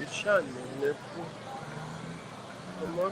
Ìṣàlẹ̀ fún ọmọ.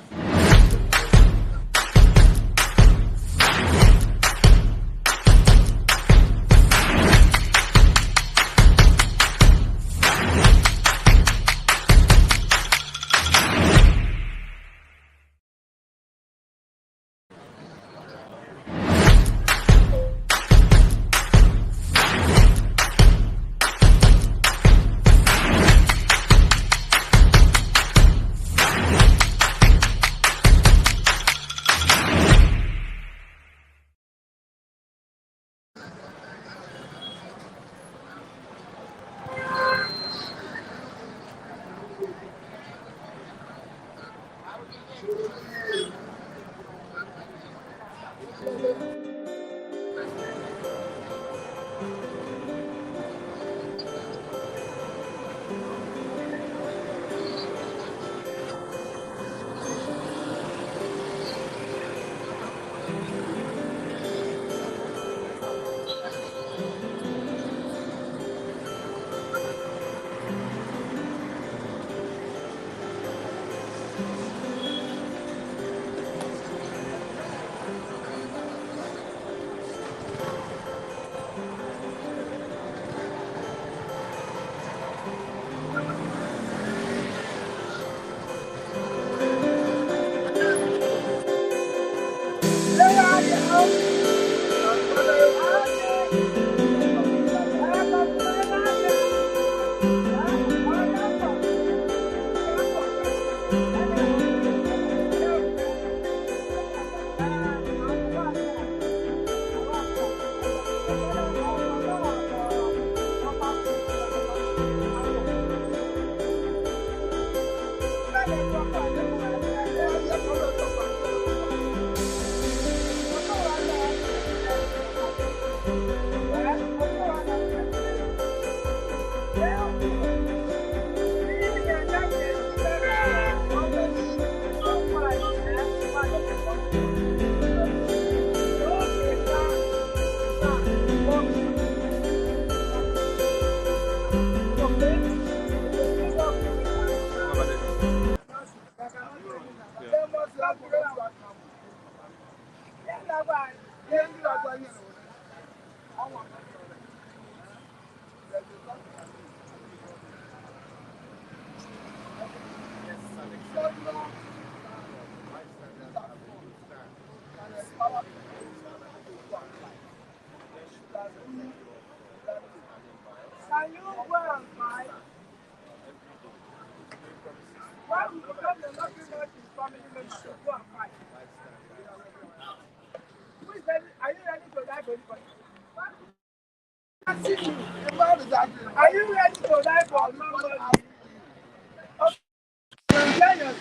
Are you ready to die for somebody?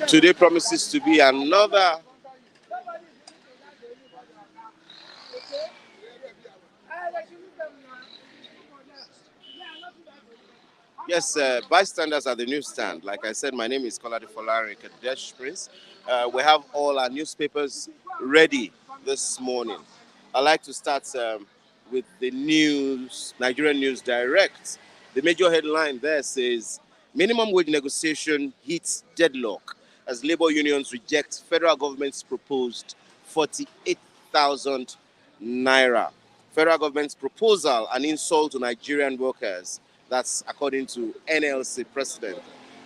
Today promises to be another Yes, bystanders at the newsstand. Like I said, my name is Kolade Folari Kadesh Prince. We have all our newspapers ready this morning. I'd like to start with the news, Nigerian News Direct. The major headline there says, minimum wage negotiation hits deadlock as labor unions reject federal government's proposed 48,000 naira. Federal government's proposal, an insult to Nigerian workers. That's according to NLC president.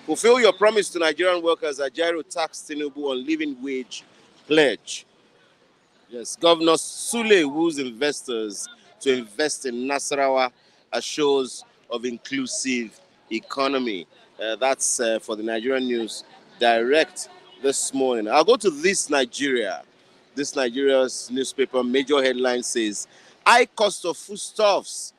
Fulfill your promise to Nigerian workers, Ajaero taxed Tinubu on living wage pledge. Yes, Governor Sule woos investors to invest in Nasarawa as shows of inclusive economy. That's for the Nigerian News Direct this morning. I'll go to This Nigeria. This Nigeria's newspaper major headline says, high cost of foodstuffs,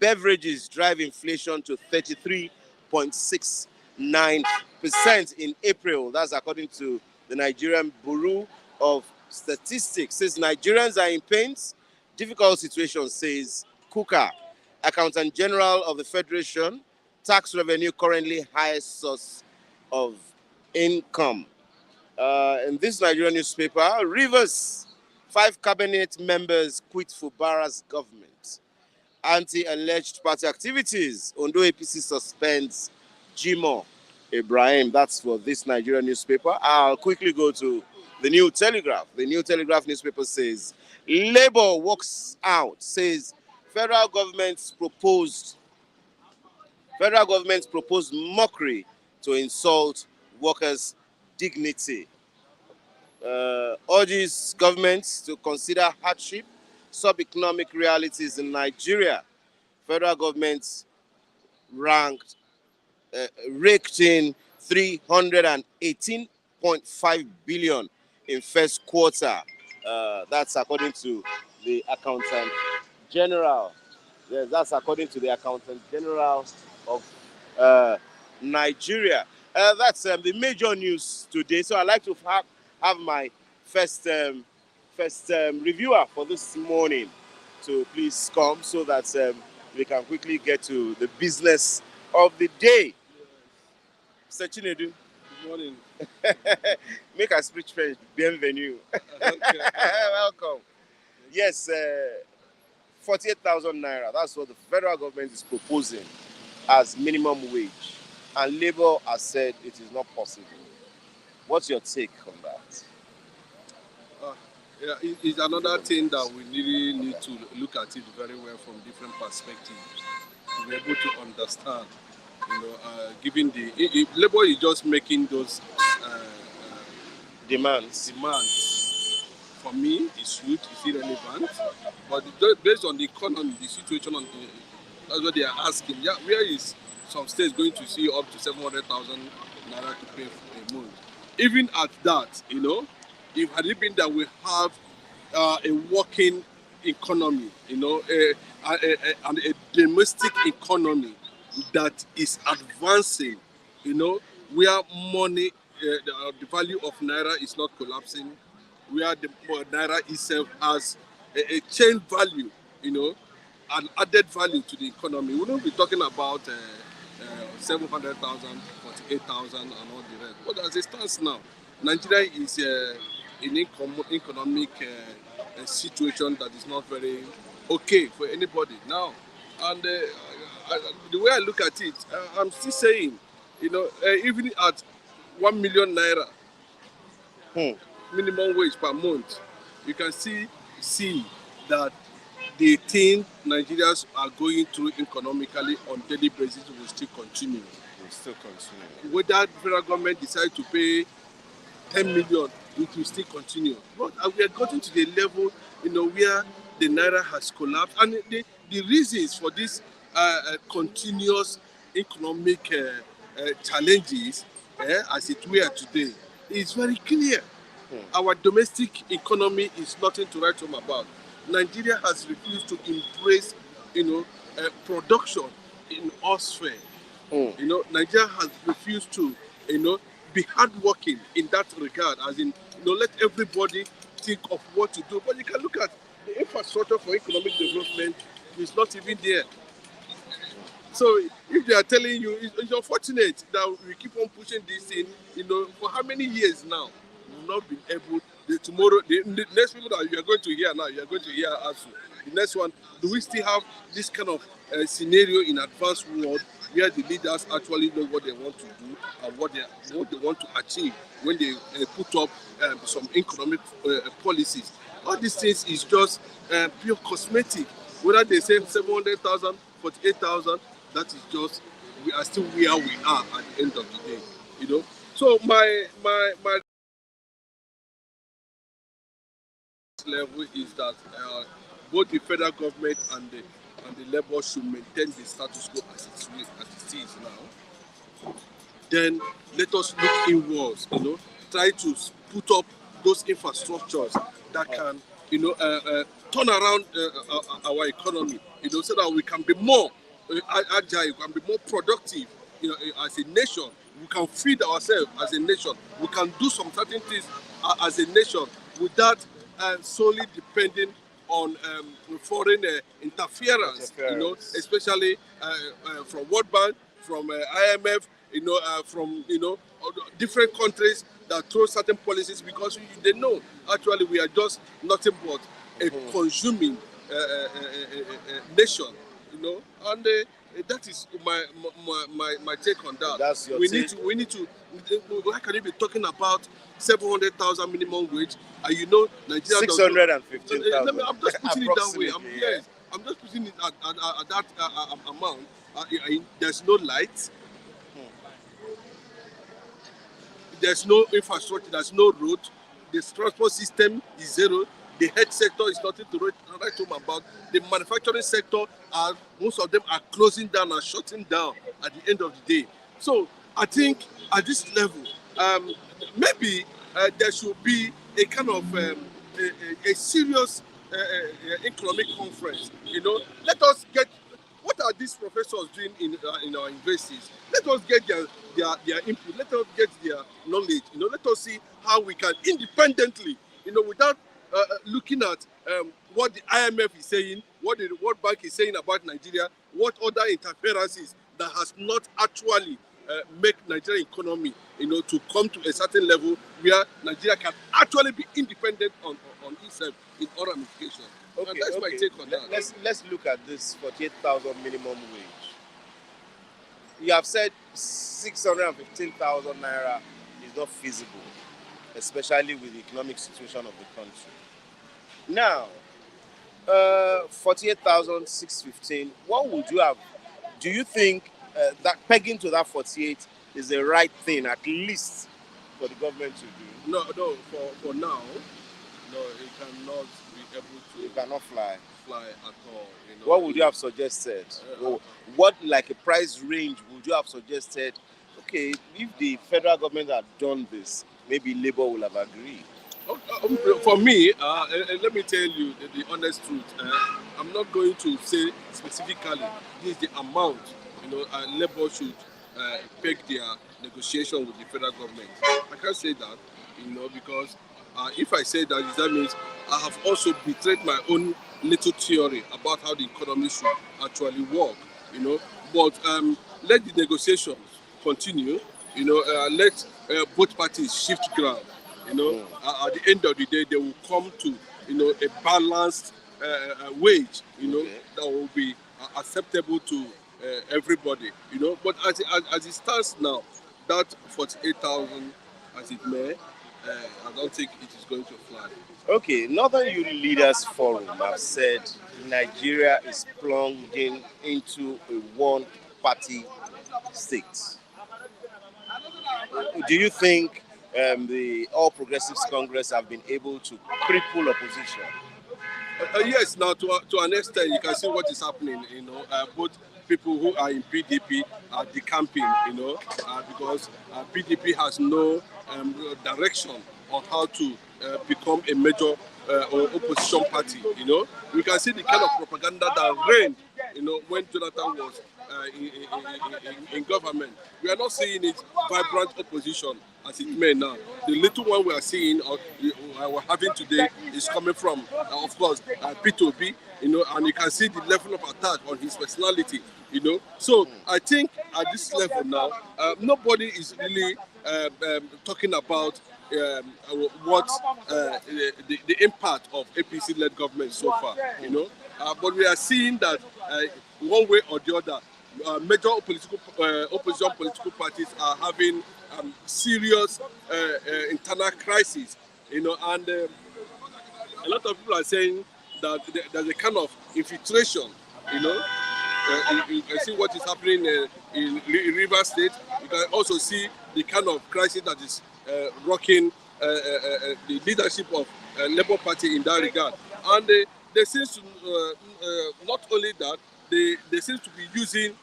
beverages drive inflation to 33.69% in April. That's according to the Nigerian Bureau of Statistics. Says Nigerians are in pains. Difficult situation, says Kuka, Accountant General of the Federation. Tax revenue currently highest source of income. In this Nigerian newspaper, Rivers, 5 cabinet members quit for Barra's government. Anti-alleged party activities, Ondo APC suspends GMO. Ibrahim. That's for this Nigerian newspaper. I'll quickly go to the New Telegraph. The New Telegraph newspaper says, Labour walks out, says federal government proposed mockery to insult workers' dignity. Urges governments to consider hardship, sub-economic realities in Nigeria. Federal government ranked raked in 318.5 billion in first quarter. That's according to the accountant general. Yes, that's according to the accountant general of Nigeria. That's the major news today. So I'd like to have my first reviewer for this morning to please come so that we can quickly get to the business of the day. Mr. Chinedu. Good morning. Make us speak French. Bienvenue. Okay. Welcome. Yes, 48,000 naira. That's what the federal government is proposing as minimum wage. And Labour has said it is not possible. What's your take on that? Yeah, it's another thing that we really need to look at it very well from different perspectives to be able to understand. Given Labour is just making those Demands. For me, it's huge, it's irrelevant. But based on the economy, the situation, that's what they are asking. Yeah, where is some states going to see up to 700,000 naira to pay for a month? Even at that, if had it been that we have a working economy, and a domestic economy that is advancing, where money, the value of naira is not collapsing, where the naira itself has a change value, an added value to the economy. We don't be talking about 700,000, 48,000 and all the rest. But as it stands now, Nigeria is in economic situation that is not very okay for anybody now. And the way I look at it, I'm still saying, even at 1 million naira minimum wage per month, you can see that the thing Nigerians are going through economically on daily basis will still continue. Whether the federal government decides to pay 10 million, it will still continue. But we are getting to the level, where the naira has collapsed, and the reasons for this continuous economic challenges, as it were today, is very clear. Our domestic economy is nothing to write home about. Nigeria has refused to embrace, production in all sphere. Nigeria has refused to, be hardworking in that regard, as in, let everybody think of what to do. But you can look at the infrastructure for economic development is not even there. So if they are telling you, it's unfortunate that we keep on pushing this thing, for how many years now? We've not been able. The next people that you are going to hear now, you are going to hear also. The next one, do we still have this kind of scenario in advanced world where the leaders actually know what they want to do and what they want to achieve when they put up some economic policies? All these things is just pure cosmetic. Whether they say 700,000, 48,000, that is just, we are still where we are at the end of the day. So my level is that both the federal government and the Labour should maintain the status quo as it is now. Then let us look inwards, try to put up those infrastructures that can, turn around our economy, so that we can be more agile, we can be more productive, as a nation. We can feed ourselves as a nation. We can do some certain things as a nation without solely depending on foreign interference, especially from World Bank, from IMF, from different countries that throw certain policies, because they know actually we are just nothing but a consuming nation, and That is my take on that. That's your we take? need to. Why can you be talking about 700,000 minimum wage? And you know, Nigeria does not. 615,000. I'm just putting it that way. Approximately, Yes, I'm just putting it at that amount. There's no light. There's no infrastructure, there's no road, the transport system is zero, the health sector is nothing to write home about, the manufacturing sector, most of them are closing down and shutting down at the end of the day. So I think at this level, maybe there should be a kind of a serious economic conference. You know, let us get what are these professors doing in our universities? Let us get their input. Let us get their knowledge. You know, let us see how we can independently, you know, without looking at what the IMF is saying, what the World Bank is saying about Nigeria, what other interferences that has not actually make Nigerian economy, you know, to come to a certain level where Nigeria can actually be independent on itself in all ramifications. Okay, and that's my take on that. Let's look at this 48,000 minimum wage. You have said 615,000 naira is not feasible, especially with the economic situation of the country. Now, 48,615. What would you have? Do you think that pegging to that 48 is the right thing, at least for the government to do? No, for now, no, it cannot be able to. It cannot fly at all. You know, what would you have suggested? What, like a price range, would you have suggested? Okay, if the federal government had done this, maybe Labour will have agreed. For me, let me tell you the honest truth. I'm not going to say specifically this is the amount. You know, Labour should peg their negotiation with the federal government. I can't say that, you know, because if I say that means I have also betrayed my own little theory about how the economy should actually work, you know. But let the negotiations continue, you know. Let both parties shift ground, you know. At the end of the day, they will come to, you know, a balanced wage, you know, that will be acceptable to everybody, you know. But as it stands now, that 48,000, as it may, I don't think it is going to fly. Okay, Northern Youth Leaders Forum have said Nigeria is plunging into a one-party state. Do you think the All Progressives Congress have been able to cripple opposition? Yes, now to an extent, you can see what is happening. You know, both people who are in PDP are decamping. You know, because PDP has no direction on how to become a major opposition party. You know, we can see the kind of propaganda that reigned, you know, when Jonathan was in government. We are not seeing it vibrant opposition as it may now. The little one we are seeing or we're having today is coming from, of course, P2B, you know, and you can see the level of attack on his personality, you know. So I think at this level now, nobody is really talking about what the impact of APC-led government so far, you know. But we are seeing that one way or the other, major opposition political parties are having serious internal crises, you know, and a lot of people are saying that there's a kind of infiltration, you know. You can see what is happening in Rivers State. You can also see the kind of crisis that is rocking the leadership of Labour Party in that regard. And they seem to, not only that, they seem to be using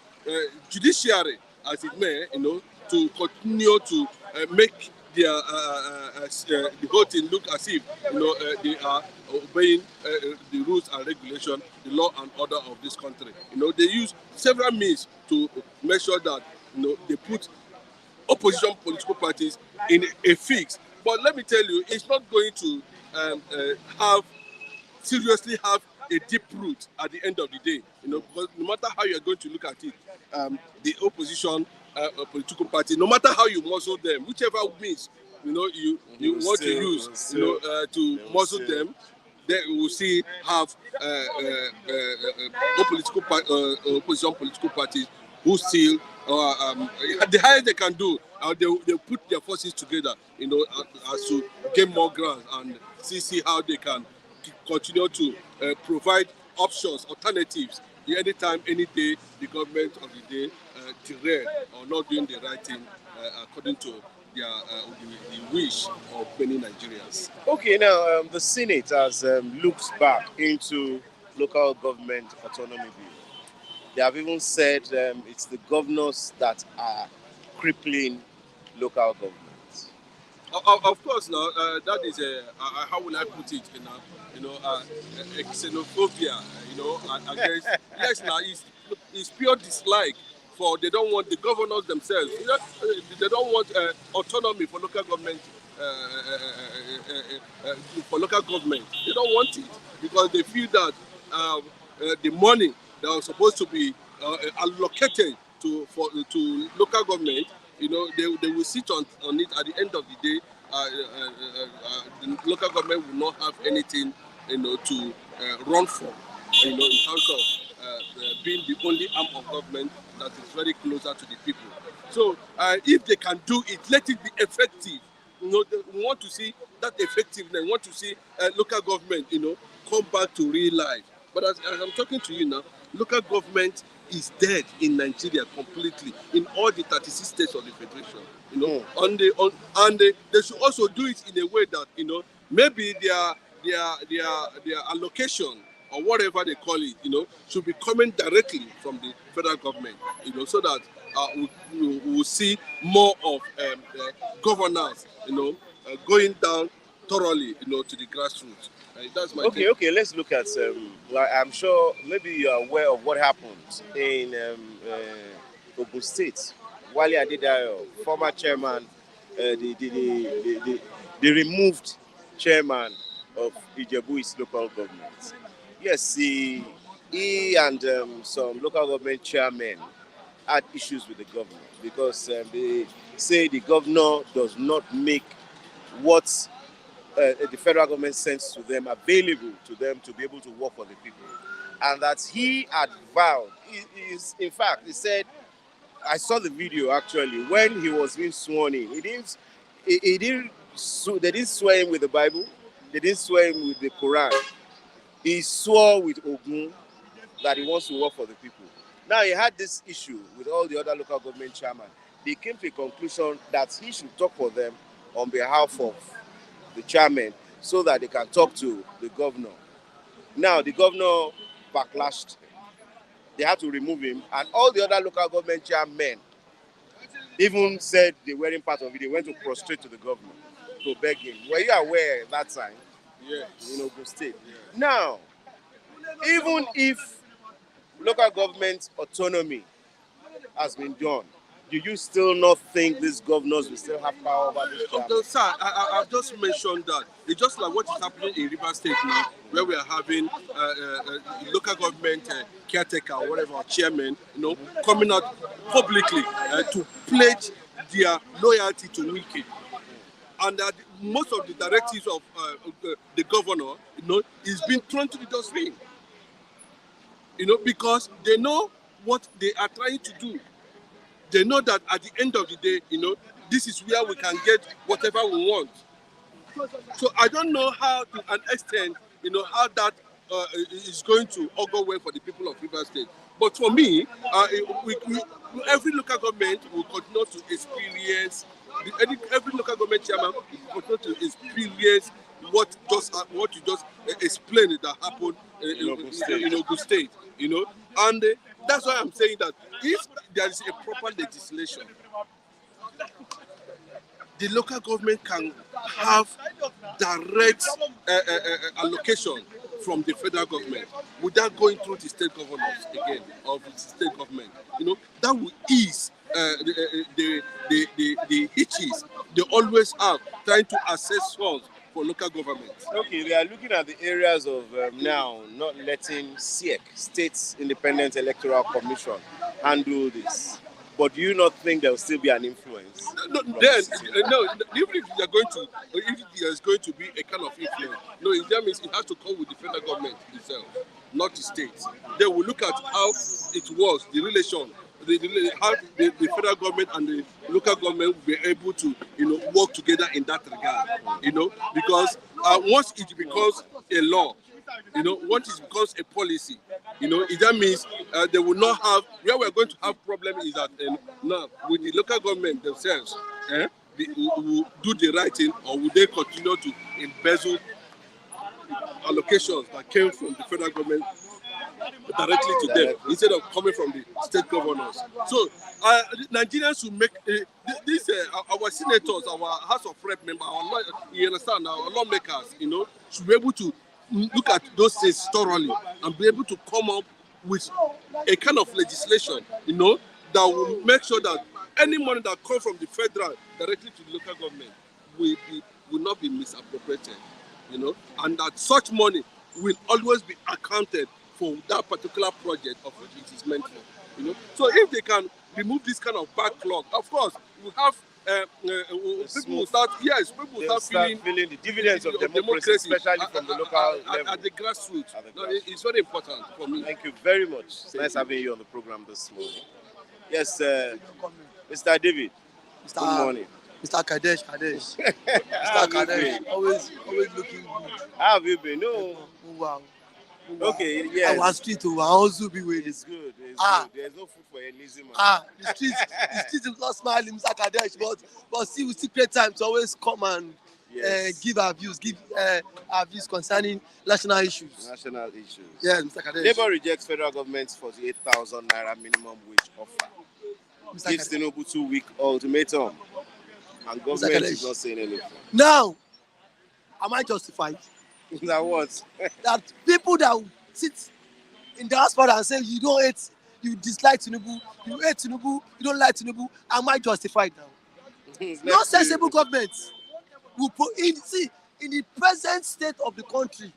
judiciary, as it may, you know, to continue to make their the whole thing look as if, you know, they are obeying the rules and regulation, the law and order of this country. You know, they use several means to make sure that, you know, they put opposition political parties in a fix. But let me tell you, it's not going to seriously have a deep root at the end of the day. You know, because no matter how you are going to look at it, the opposition political party, no matter how you muzzle them, whichever means, you know, you want to use, you know, to muzzle them, then we will see have opposition political parties who still the highest they can do, they put their forces together, as to gain more ground and see how they can continue to provide options, alternatives. Anytime, any day, the government of the day derail or not doing the right thing according to their the wish of many Nigerians. Okay, now the Senate has looked back into local government autonomy bill. They have even said it's the governors that are crippling local governments. Of course, now that is how will I put it? A xenophobia. Against yes, now it's pure dislike for they don't want the governors themselves. They don't want autonomy for local government. For local government, they don't want it because they feel that the money that was supposed to be allocated to local government, they will sit on it at the end of the day. The local government will not have anything, to run for, in terms of being the only arm of government that is very closer to the people. So if they can do it, let it be effective. We want to see that effectiveness. We want to see local government, come back to real life. But as I'm talking to you now, local government is dead in Nigeria completely, in all the 36 states of the federation. They should also do it in a way that maybe their allocation or whatever they call it, should be coming directly from the federal government, so that we will see more of governance, going down thoroughly, to the grassroots. That's my take. Okay. Let's look at. I'm sure maybe you are aware of what happened in Ogun State. Wale Adedayo, former chairman, the removed chairman of Ijebu East local government. Yes, he and some local government chairmen had issues with the government because they say the governor does not make what the federal government sends to them available to them to be able to work for the people. And that he had vowed, in fact, he said, I saw the video actually, when he was being sworn in, they didn't swear him with the Bible, they didn't swear him with the Quran. He swore with Ogun that he wants to work for the people. Now he had this issue with all the other local government chairmen. They came to a conclusion that he should talk for them on behalf of the chairman so that they can talk to the governor. Now the governor backlashed. They had to remove him, and all the other local government chairmen even said they weren't part of it. They went to prostrate to the governor to beg him. Were you aware that time? Yes. In Ogun State. Yes. Now, even if local government autonomy has been done, do you still not think these governors will still have power over this? Sir, I've just mentioned that. It's just like what is happening in Rivers State now, where we are having local government caretaker or whatever, or chairman, coming out publicly to pledge their loyalty to Wike. And that most of the directives of the governor, is being thrown to the dustbin. Because they know what they are trying to do. They know that at the end of the day, this is where we can get whatever we want. So I don't know how, to an extent, how that is going to augur well for the people of Rivers State. But for me, every local government will continue to experience, every local government chairman will continue to experience what you just explained that happened in Ogun State. And that's why I'm saying that if there is a proper legislation, the local government can have direct allocation from the federal government without going through the state governors again, or the state government. That will ease the hitches they always have trying to access funds for local government. Okay, they are looking at the areas of now not letting SIEC, State Independent Electoral Commission, handle this. But do you not think there will still be an influence? No, from then the city? no. Even if you're going to, if there's going to be a kind of influence, no, that means it has to come with the federal government itself, not the state. They will look at how it was, the relation, how the federal government and the local government will be able to, work together in that regard. Because once it becomes a law, once it becomes a policy, that means they will not have, where we're going to have problem is that now with the local government themselves, will do the right thing, or will they continue to embezzle allocations that came from the federal government directly to them instead of coming from the state governors. So Nigerians should make this our senators, our House of Rep members, you understand, our lawmakers, should be able to look at those things thoroughly and be able to come up with a kind of legislation, that will make sure that any money that comes from the federal directly to the local government will not be misappropriated, and that such money will always be accounted for that particular project of which it is meant for. So if they can remove this kind of backlog, of course, we have people will start feeling the dividends of democracy, especially from the local level. At the grassroots. It's very important for me. Thank you very much. It's nice having you on the program this morning. Yes, Mr. David. Good morning. Mr. Kadesh. Mr. Kadesh, always looking good. How have you been? No. Wow. Okay, yes. Our street to also be waiting. It's good. Good. There's no food for a lazy man. The street is not smiling, Mr. Kadesh, but see, we still create time to always come and give our views concerning national issues. National issues. Yes, Mr. Kadesh. Labour rejects federal government's 48,000 naira minimum wage offer. Gives Tinubu 2-week ultimatum. And government is not saying anything. Now, am I justified? That what? That people that sit in the diaspora and say you dislike Tinubu, you hate Tinubu, you don't like Tinubu, am I justified now? No sensible government will in the present state of the country,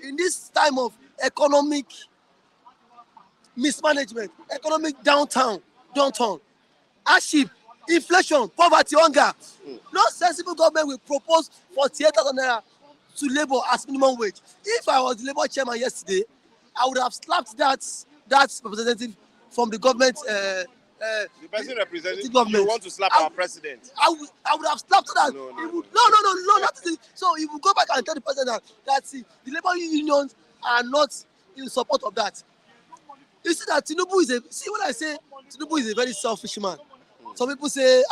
in this time of economic mismanagement, economic downturn, hardship, inflation, poverty, hunger. No sensible government will propose 48,000 naira to Labour as minimum wage. If I was the Labour chairman yesterday, I would have slapped that representative from the government. The person representing you want to slap our president. I would have slapped that. No, nothing. So he will go back and tell the president that the Labour unions are not in support of that. You see that Tinubu when I say Tinubu is a very selfish man. Some people say,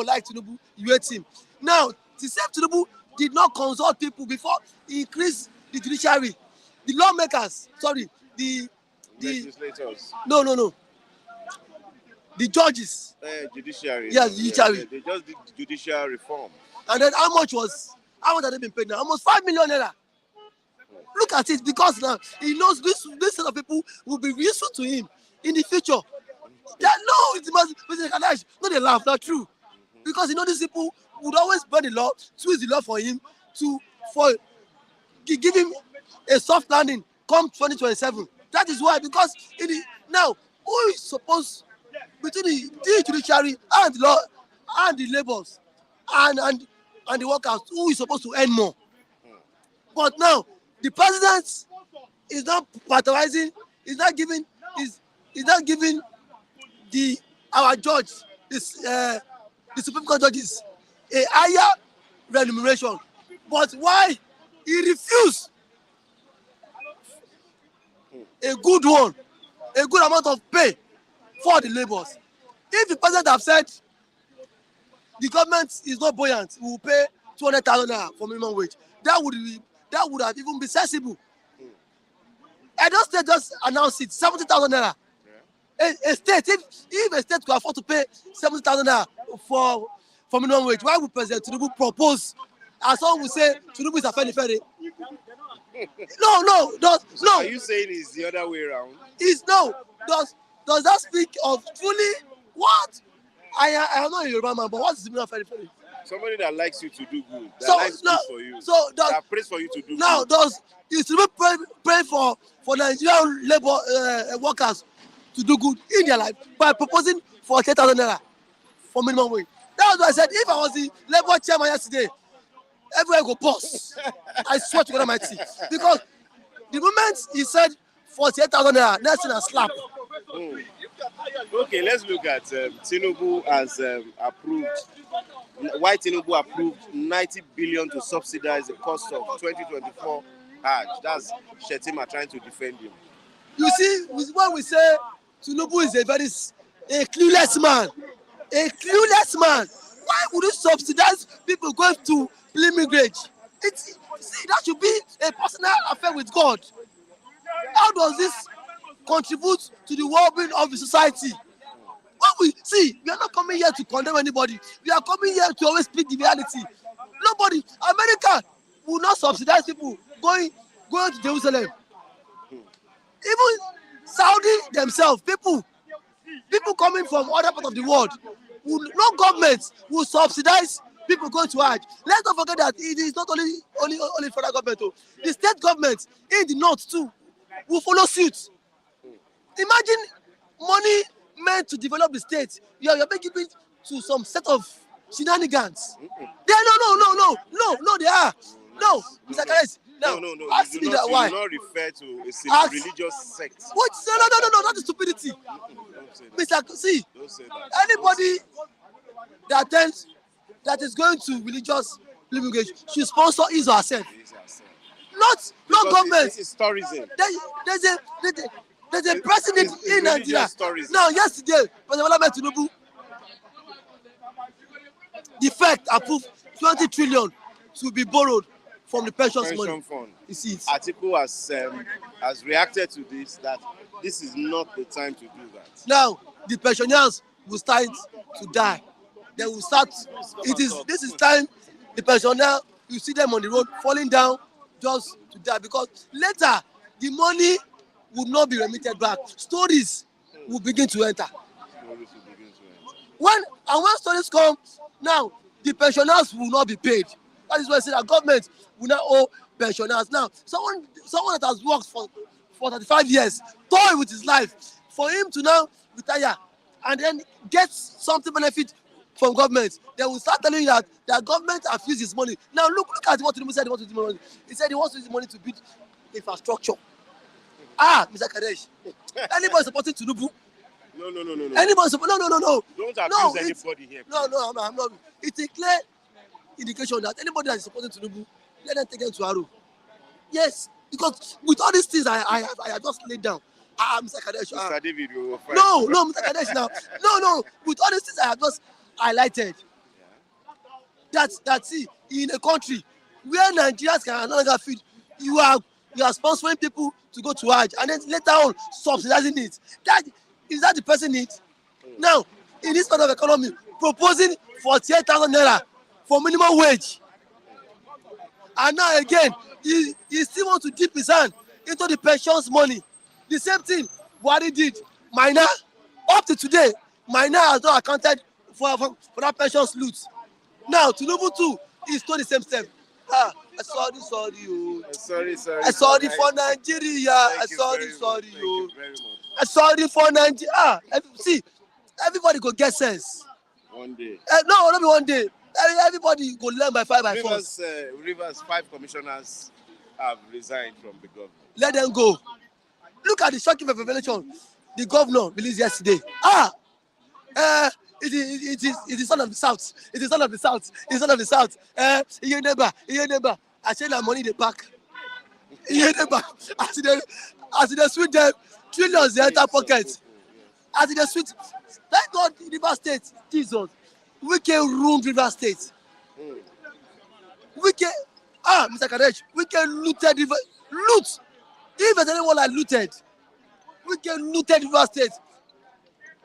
like Tinubu, you hate him. Now, the same Tinubu did not consult people before he increased the judiciary. The lawmakers, the legislators. No. The judges. Judiciary. Yes, judiciary. They just did judicial reform. And then how much have they been paid now? Almost 5 million naira. Look at it, because now he knows this set of people will be useful to him in the future. It must no, they laugh, not true. Because these people would always bend the law, twist the law for him give him a soft landing come 2027. That is why, because now who is supposed between the judiciary and the law and the labours and the workers, who is supposed to earn more? But now the president is not patronizing, is not giving our judge, the Supreme Court judges, a higher remuneration. But why he refused a good amount of pay for the labours? If the president have said the government is not buoyant, we will pay 200,000 naira for minimum wage, that would have even been sensible. Edo State just announced it, 70,000 naira. A state, if a state could afford to pay 70,000 naira for minimum wage, why would President Tinubu propose? As someone will say, Tinubu is a feri. No. Are you saying it's the other way around? Does that speak of truly what? I am not a Yoruba man, but what is the meaning of feri? Somebody that likes you to do good, likes good for you, that prays for you to do now, good. Is Tinubu pray for Nigerian labor workers to do good in their life by proposing 48,000 naira for minimum wage. That was why I said if I was the Labour chairman yesterday, everywhere go pause. I swear to God Almighty, because the moment he said 48,000 naira, next thing I slap. Okay, let's look at Tinubu has approved. Why Tinubu approved 90 billion to subsidize the cost of 2024 Hajj. That's Shetima trying to defend him. You see, when we say Tinubu is a clueless man, why would you subsidize people going to pilgrimage? See, that should be a personal affair with God. How does this contribute to the well-being of the society? When we are not coming here to condemn anybody. We are coming here to always speak the reality. Nobody, America will not subsidize people going to Jerusalem. Even Saudi themselves, people coming from other parts of the world, no government will subsidize people going to Hajj. Let's not forget that it is not only federal government. The state government in the north too will follow suit. Imagine money meant to develop the state. You're making it to some set of shenanigans. No, they are. No, Mr. Kares. No. Ask me that why. You do not refer to a religious sect. What? No, that is stupidity. Mr. See, anybody that is going to religious pilgrimage should sponsor his or herself. Not government. It's tourism. There's a president in Nigeria. Now, yesterday, President Bola Tinubu, the FEC approved 20 trillion to be borrowed from the pension fund. You see it. Atiku has reacted to this, that this is not the time to do that. Now, the pensioners will start to die. They will start. This is time the pensioner, you see them on the road falling down just to die, because later the money would not be remitted back. Stories will begin to enter. When stories come, now the pensioners will not be paid. That is why I say that government will not owe pensioners. Now, someone that has worked for 35 years, toil with his life, for him to now retire and then get something benefit from government, they will start telling you that their government have used his money. Now look at what Tinubu said he wants to use money. He said he wants to use the money to build infrastructure. Mr. Kadesh, anybody supporting Tinubu? No. Anybody support? No. Don't accuse anybody here. No, I'm not. It's a clear indication that anybody that is supporting Tinubu, let them take them to Aro. Yes, because with all these things I have just laid down. Mr. Kadesh. Mr. David, no, Mr. Kadesh now. No. With all these things I have just highlighted. That see, in a country where Nigerians can no longer feed, you are sponsoring people to go to Hajj and then later on subsidizing it. Is that the person needs? Now, in this kind of economy, proposing 48,000 naira for minimum wage. And now again, he still wants to dip his hand into the pensions money. The same thing Buhari did. Minor, up to today, Minor has not accounted for that pensions loot. Now, Tinubu too is doing the same step. Sorry. Sorry for Nigeria. Sorry. Sorry for Nigeria. See, everybody go get sense. One day. No, not be one day. Everybody go learn by 5 by 4. Rivers 5 commissioners have resigned from the government. Let them go. Look at the shocking revelation the governor released yesterday. It is son of the south. It is son of the south. It is son of the south. Your neighbor. I say that money they pack. Your neighbor. As they sweet them, trillions they enter pockets. As they sweet. Thank God, River State, Jesus. We can ruin River State. We can, Mr. Kadesh, we can loot. If there's anyone like looted, we can loot River State.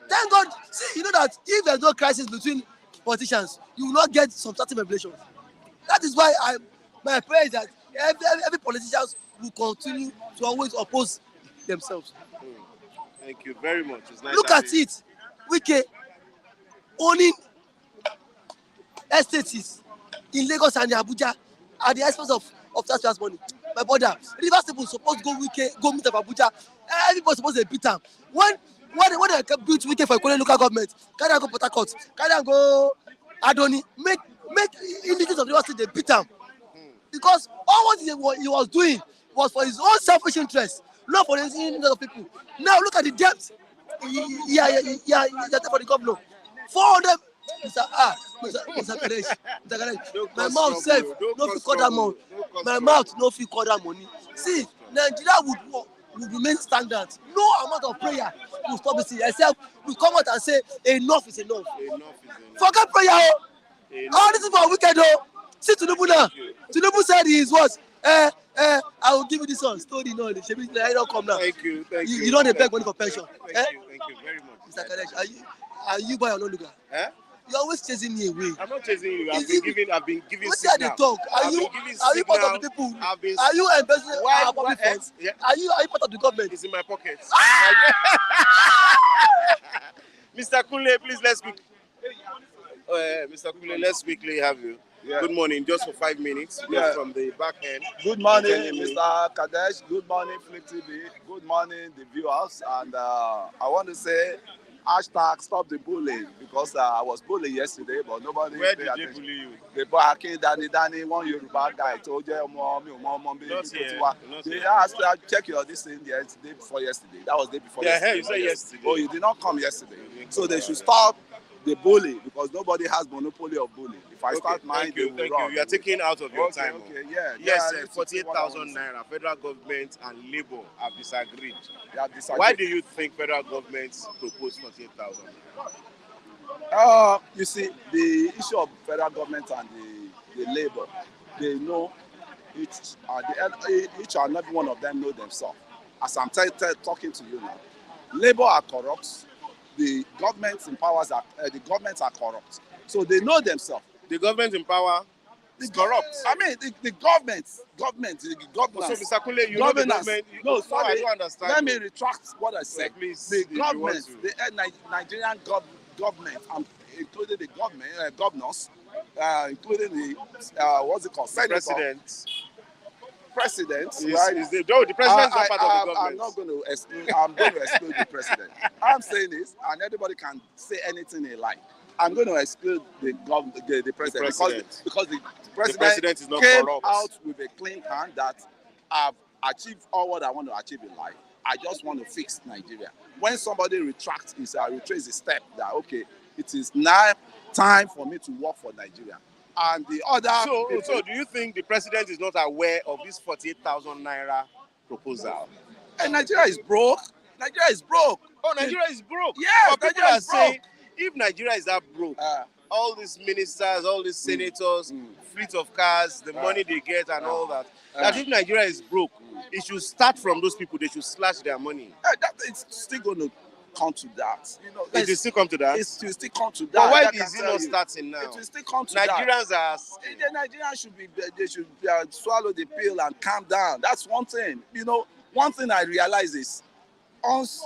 Thank God. See, you know that if there's no crisis between politicians, you will not get some certain revelations. That is why my prayer is that every politician will continue to always oppose themselves. Thank you very much. It's nice. Look at it. Wike owning estates in Lagos and Abuja at the expense of taxpayers' money. My brother, Rivers people supposed to go meet up Abuja. Everybody supposed to beat them. When What they kept built waiting for Ikole local government, carry am go Port Harcourt, carry am go Adoni, make indigenous of the State they beat am because all what he was doing was for his own selfish interest, not for the interest of people. Now look at the debt he had for the governor. 400 Mr. Kadesh, my mouth safe, no fit call that money. My mouth no fit call that money. See, Nigeria would remain stagnant. No amount of prayer will stop this thing except we come out and say enough is enough. Forget prayer, oh. All these people are wicked, oh. See Tinubu now. Tinubu said he is what? I will give you this one. Story, no. Shebi, I don't come now. Thank you. You don't beg money for pension. Thank you very much. Mr. Kadesh, are you boy or no looker? You're always chasing me away. I'm not chasing you. I've been giving What are they talk? Are you part of the people? Are you investing our public funds? Yeah. Are you part of the government? It's in my pocket. Mr. Kule, please let's quickly. Mr. Kule, let's quickly have you. Yeah. Good morning, just for 5 minutes. Yeah. From the back end. Good morning, Telling me- Mr. Kadesh. Good morning, Flick TV. Good morning, the viewers. And I want to say, hashtag stop the bullying because I was bullied yesterday, but nobody Where paid did they attention. bully you? The boy Akin Danny, one Yoruba guy told you, Not here. They asked, check your this thing the day before yesterday. That was the day before Yeah, yesterday. you said yesterday. Oh, you did not come yesterday. didn't So come, they should stop the bully because nobody has monopoly of bullying. If I Okay, start mine, thank they you. will run. You are taking out of your Okay, time. okay, yeah. Yes, yeah, 48,000 naira. Federal government and Labour have disagreed. They have disagreed. Why do you think federal government proposed 48,000? You see, the issue of federal government and the Labour, they know each and every one of them know themselves. As I'm talking to you now, Labour are corrupt. The governments in powers are the governments are corrupt. So they know themselves. The government in power is corrupt. I mean, the government, the So, governance. Mr. Kule, you know the Governance. government. No, I sorry. don't understand. Let me retract what I said. please, The if you want government, to. the Nigerian government, including the governors, including the what's it called, Senator, president, right? The president is not part of the government. I'm not going to exclude. I'm going to exclude the president. I'm saying this, and everybody can say anything they like. I'm going to exclude the president, because the president is not came corrupt. out with a clean hand that I've achieved all what I want to achieve in life. I just want to fix Nigeria. When somebody retracts his step, that okay, it is now time for me to work for Nigeria. And the other So do you think the president is not aware of this 48,000 naira proposal? and Nigeria is broke. Nigeria is broke. Oh, Nigeria is broke. Yes, But people Nigeria are is saying, if Nigeria is that broke, Uh, all these ministers, all these senators, fleet of cars, the money they get and all that, that if Nigeria is broke, it should start from those people. They should slash their money. it's still going to come to that. You know, It will still come to that. it will still come to that. But why That can is it tell not you. starting now? It will still come to that. Nigerians are... The Nigerians should swallow the pill and calm down. That's one thing. You know, one thing I realize is once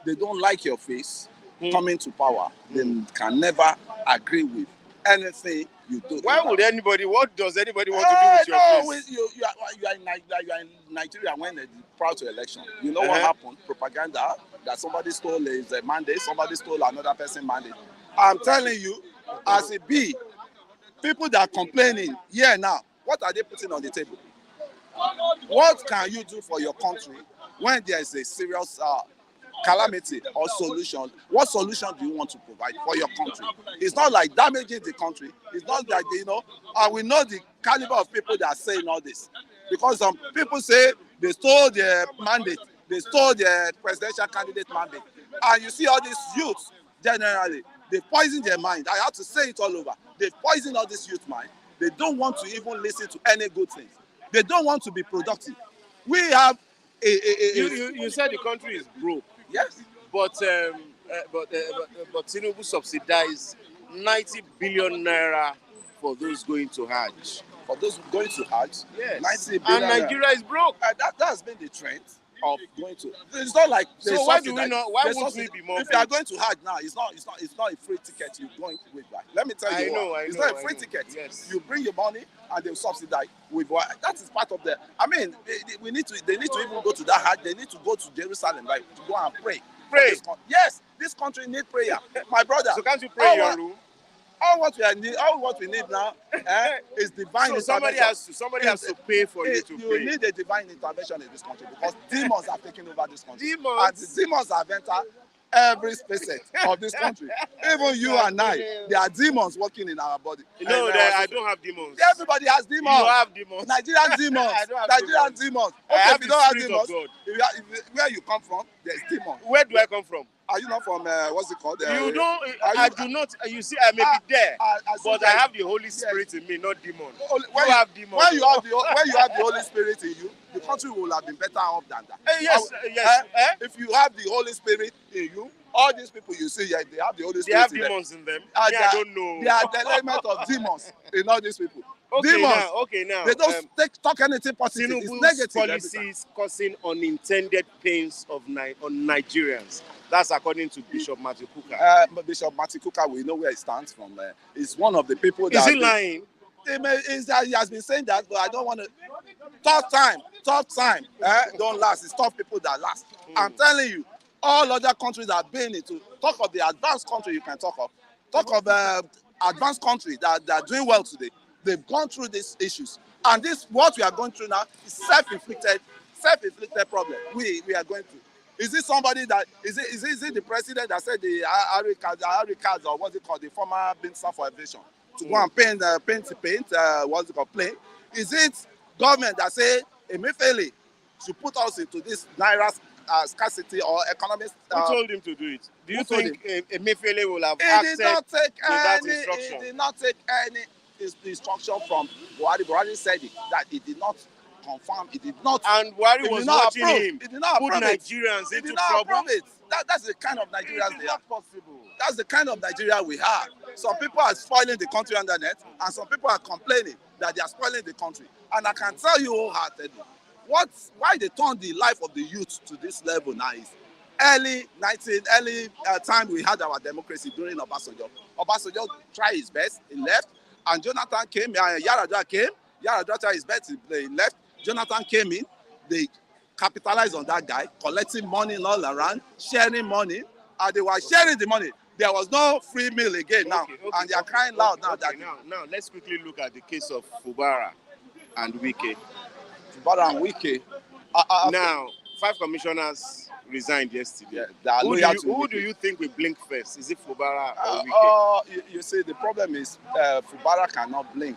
they don't like your face coming to power, they can never agree with anything you do. What does anybody want to do with your face? You are in Nigeria when they prior to election. You know what happened? Propaganda that somebody stole his mandate, somebody stole another person's mandate. I'm telling you, as it be, people that are complaining here now, what are they putting on the table? What can you do for your country when there is a serious calamity or solution? What solution do you want to provide for your country? It's not like damaging the country. It's not like, and we know the caliber of people that are saying all this. Because some people say they stole their mandate, they stole their presidential candidate mandate. And you see all these youths, generally, they poison their mind. I have to say it all over. They poison all this youth mind. They don't want to even listen to any good things. They don't want to be productive. We have You said the country is broke. Yes. But Tinubu subsidized 90 billion naira for those going to Hajj. For those going to Hajj, Yes. 90 billion. And Nigeria is broke. That has been the trend of going to. It's not like So why do we not? Why won't we be more? If you are going to Hajj now, it's not a free ticket. You're going with that. Let me tell you. It's not a free ticket. Yes. You bring your money and they'll subsidize with what. That is part of the. I mean, they need to even go to that Hajj. They need to go to Jerusalem, right, to go and pray pray? Yes, this country need prayer, my brother. So can't you pray in your room? All what we need now is divine So intervention. somebody has to pay for you to You pray. need a divine intervention in this country because demons are taking over this country. Demons? And the demons have entered every facet of this country. Even you and I, there are demons working in our body. No, I don't have demons. Everybody has demons. You have demons. Nigerian demons. I don't have Nigerian demons. demons. I Okay, have if you the don't have Spirit demons, of God. where you come from, there's demons. Where do I come from? Are you not from what's it called? You don't. I do not. You see, I may be there, but I have the Holy Spirit in me, not demons. When you have demons. When you have the Holy Spirit in you, the country will have been better off than that. Yes, yes. If you have the Holy Spirit in you, all these people you see here, they have the Holy Spirit. They have in demons them. in them. I don't know. They are the element of demons in all these people. Okay, demons. Now. They don't talk anything positive. It's Tinubu's negative. policies causing unintended pains on Nigerians. That's according to Bishop Matthew Kuka. Bishop Matthew Kuka, we know where he stands from. He's one of the people that... Is he lying? He has been saying that, but I don't want to... Tough time. Don't last. It's tough people that last. I'm telling you, all other countries have been into... Talk of the advanced country you can talk of. Talk of advanced country that are doing well today. They've gone through these issues. And this, what we are going through now, is self-inflicted problem we are going through. Is it somebody that, is it the president that said the Arikas, or what's it called, the former minister for aviation, to go and paint, what's it called, plane? Is it government that say, Emefiele should put us into this Naira scarcity or economic... Who told him to do it? Do you think Emefiele will have access to that instruction? He did not take any instruction from Buhari. Buhari said it, that he did not confirm, he did not... And Buhari was watching him. He did not put Nigerians into trouble. That's the kind of Nigerians they are. Possible. That's the kind of Nigeria we have. Some people are spoiling the country on the net, and some people are complaining that they are spoiling the country. And I can tell you wholeheartedly, why they turned the life of the youth to this level now is early time we had our democracy during Obasanjo. Obasanjo tried his best, he left, and Jonathan came, Yaradua came, Yaradua tried his best, he left, Jonathan came in, they capitalized on that guy, collecting money all around, sharing money, and they were sharing the money. There was no free meal again now, and they are crying loud now. Now, let's quickly look at the case of Fubara and Wike. Fubara and Wike. Now, 5 commissioners resigned yesterday. Yeah, who do you think will blink first? Is it Fubara or Wike? You see, the problem is Fubara cannot blink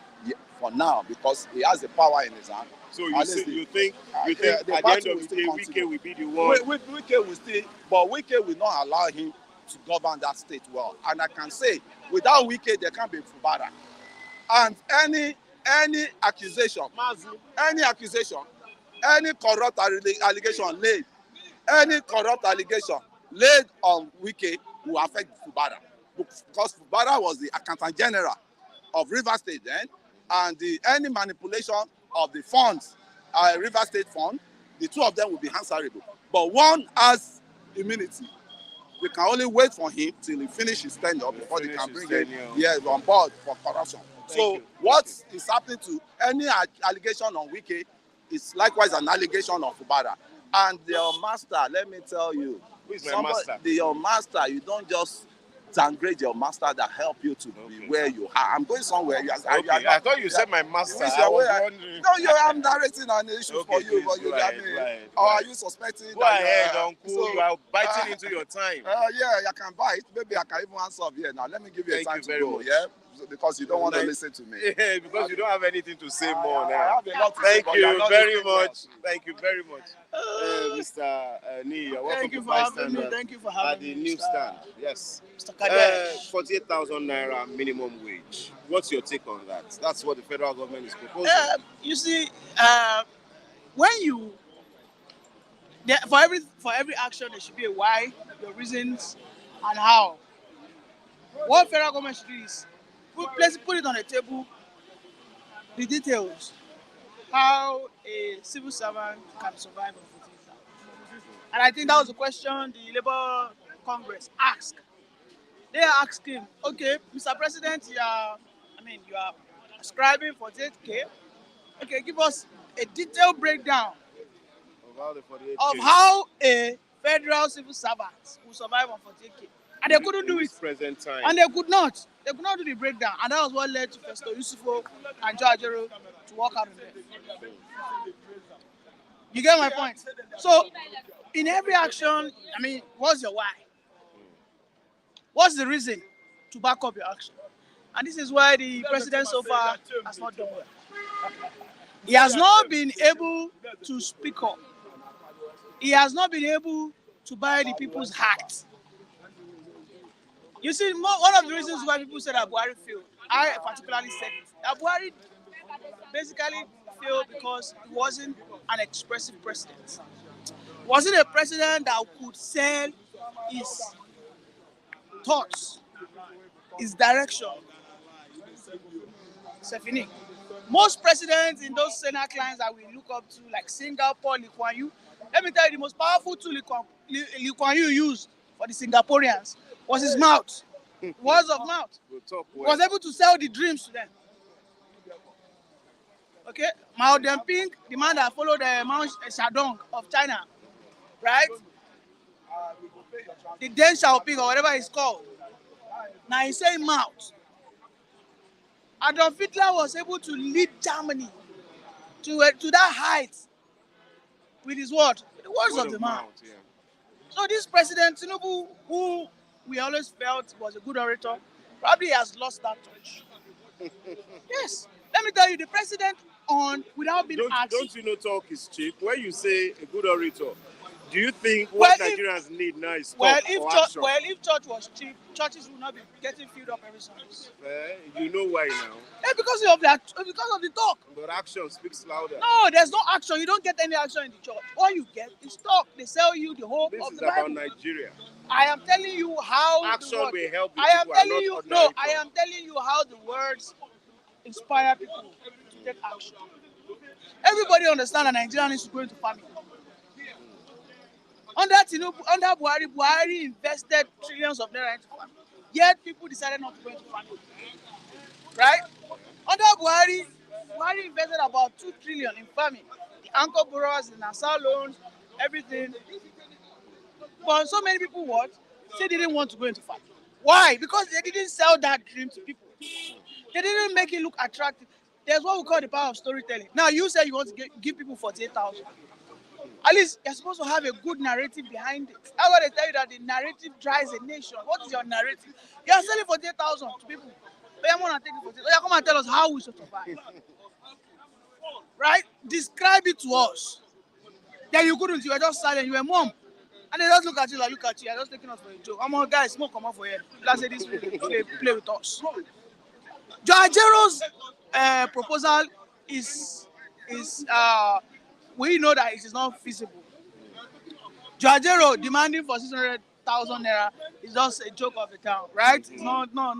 for now because he has the power in his hand. So you think at the end of the day, Wike will be the one? Wike will still, but Wike will not allow him to govern that state well. And I can say, without Wike, there can't be Fubara. And any accusation, any corrupt allegation laid on Wike will affect Fubara. Because Fubara was the accountant general of River State then, and any manipulation of the funds, River State fund, the two of them will be answerable. But one has immunity. We can only wait for him till he finishes his tenure before they can bring him on board for corruption. What is happening to any allegation on Wike is likewise an allegation on Fubara. And your master, let me tell you, who is my master? Your master, you don't just downgrade your master that help you to be where you are. I'm going somewhere. I thought you said my master. I was wondering. No, I'm narrating an issue for you, but you got me. Or are you suspecting? Go ahead, Uncle. You are biting into your time. Yeah, I can bite. Maybe I can even answer up here. Now, let me give you a time to go. Yeah, because you don't want to listen to me. Yeah, because you don't have anything to say more now. Thank you very much. Thank you very much, Mr. Nee. Thank you for having me. Thank you for having at the newsstand. Yes. Mr. Kadesh. 48,000 naira minimum wage. What's your take on that? That's what the federal government is proposing. You see, when you for every action there should be a why, your reasons, and how. What federal government should do is put it on the table, the details, how a civil servant can survive on 48,000. And I think that was the question the Labour Congress asked. They asked him, okay, Mr. President, you are ascribing 48K. Okay, give us a detailed breakdown of how a federal civil servants will survive on 48K. And they couldn't do it. Present time. And they could not. They could not do the breakdown. And that was what led to Festo Yusufo and Joe Ajero to walk out of there. You get my point? So, in every action, I mean, what's your why? What's the reason to back up your action? And this is why the president so far has not done well. He has not been able to speak up. He has not been able to buy the people's heart. You see, one of the reasons why people said that Buhari failed, I particularly said it, that Buhari basically failed because he wasn't an expressive president. He wasn't a president that could sell his thoughts, his direction. Sefini. Most presidents in those Senate clients that we look up to, like Singapore, Lee Kuan Yew, let me tell you, the most powerful tool Lee Kuan Yew used for the Singaporeans was his mouth, words of mouth. He was able to sell the dreams to them. Okay, Mao Zedong, the man that followed the Mao Zedong of China, right? The Deng Xiaoping or whatever it's called. Now he's saying mouth. Adolf Hitler was able to lead Germany to that height with his word, the words of the mouth. Yeah. So this President Tinubu, who we always felt was a good orator, probably has lost that touch. Yes. Let me tell you, the president without being asked. Don't you know talk is cheap? When you say a good orator, do you think what Nigerians need now is talk or action? Well, if church was cheap, churches would not be getting filled up every Sunday. You know why now? Yeah, because of the talk. But action speaks louder. No, there's no action. You don't get any action in the church. All you get is talk. They sell you the hope of the Bible. This is about Nigeria. I am telling you how action will help you. I am telling you how the words inspire people to take action. Everybody understands that Nigeria needs to go into farming. Under Buhari invested trillions of naira into farming. Yet people decided not to go into farming. Right? Under Buhari invested about 2 trillion in farming. The anchor borrowers, the Nassau loans, everything. But so many people say they didn't want to go into farming. Why? Because they didn't sell that dream to people. They didn't make it look attractive. There's what we call the power of storytelling. Now, you say you want to give people 48,000. At least you're supposed to have a good narrative behind it. I want to tell you that the narrative drives a nation. What is your narrative? You're selling 48,000 to people. But you want to take it 48,000. Come and tell us how we should survive. Right? Describe it to us. Then you couldn't. You were just silent. You were mom. And they just look at you. You're just taking us for a joke. Come on, guys, smoke come out for here. Let's say this play with us. Joe Ajero's proposal is we know that it is not feasible. Joe Ajero demanding for 600,000 naira is just a joke of the town, right? It's not. No.